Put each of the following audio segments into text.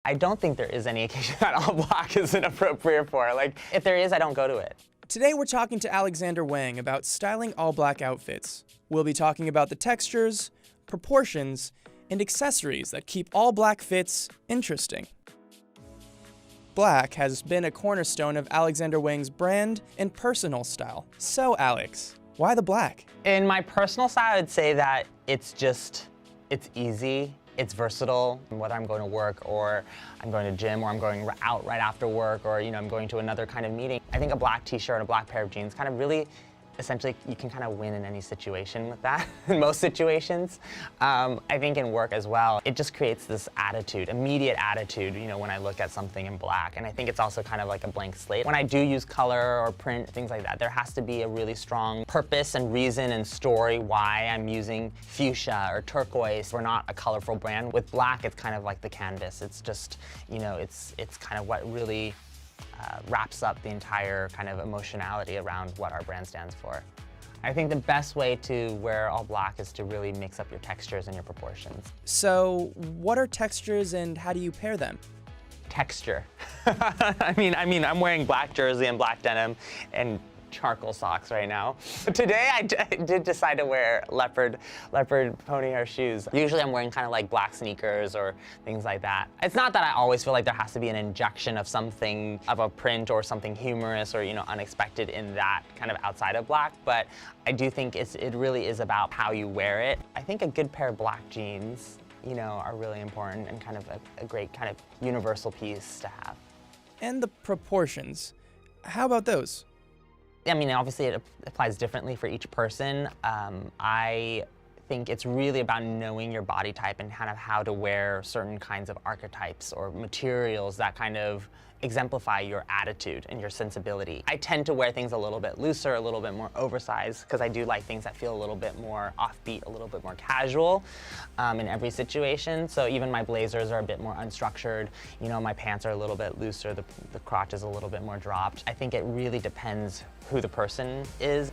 I don't think there is any occasion that all black is inappropriate for. Like, if there is, I don't go to it. Today we're talking to Alexander Wang about styling all black outfits. We'll be talking about the textures, proportions, and accessories that keep all black fits interesting. Black has been a cornerstone of Alexander Wang's brand and personal style. So Alex, why the black? In my personal style, I'd say that it's easy. It's versatile, whether I'm going to work or I'm going to gym or I'm going out right after work or I'm going to another kind of meeting. I think a black t-shirt and a black pair of jeans kind of really, essentially, you can kind of win in any situation with that, in most situations. I think in work as well, it just creates this attitude, immediate attitude, when I look at something in black. And I think it's also kind of like a blank slate. When I do use color or print, things like that, there has to be a really strong purpose and reason and story why I'm using fuchsia or turquoise. We're not a colorful brand. With black, it's kind of like the canvas. It's just, it's kind of what really wraps up the entire kind of emotionality around what our brand stands for. I think the best way to wear all black is to really mix up your textures and your proportions. So what are textures and how do you pair them? Texture. I mean, I'm wearing black jersey and black denim and charcoal socks right now. Today I did decide to wear leopard pony hair shoes. Usually I'm wearing kind of like black sneakers or things like that. It's not that I always feel like there has to be an injection of something, of a print or something humorous or unexpected in that kind of outside of black, but I do think it really is about how you wear it. I think a good pair of black jeans are really important and kind of a great kind of universal piece to have. And the proportions, how about those? I mean, obviously it applies differently for each person. I think it's really about knowing your body type and kind of how to wear certain kinds of archetypes or materials that kind of exemplify your attitude and your sensibility. I tend to wear things a little bit looser, a little bit more oversized, because I do like things that feel a little bit more offbeat, a little bit more casual in every situation. So even my blazers are a bit more unstructured. My pants are a little bit looser, the crotch is a little bit more dropped. I think it really depends who the person is.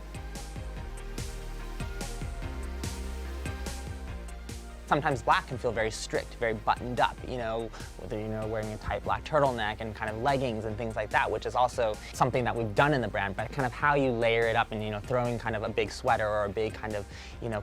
Sometimes black can feel very strict, very buttoned up, whether wearing a tight black turtleneck and kind of leggings and things like that, which is also something that we've done in the brand, but kind of how you layer it up and, throwing kind of a big sweater or a big kind of,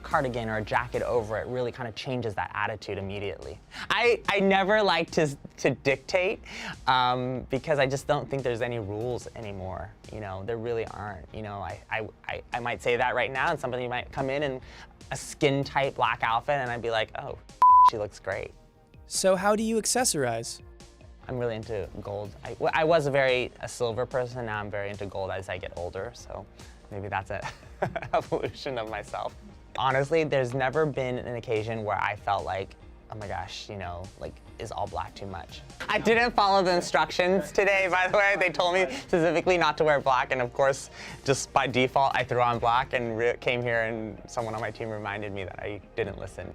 cardigan or a jacket over it really kind of changes that attitude immediately. I never like to dictate because I just don't think there's any rules anymore. There really aren't. I might say that right now and somebody might come in and a skin-tight black outfit and I'd be like, oh, she looks great. So how do you accessorize? I'm really into gold. I was a silver person, now I'm very into gold as I get older, so maybe that's an evolution of myself. Honestly, there's never been an occasion where I felt like, oh my gosh, is all black too much? I didn't follow the instructions today, by the way. They told me specifically not to wear black, and of course, just by default, I threw on black and came here and someone on my team reminded me that I didn't listen.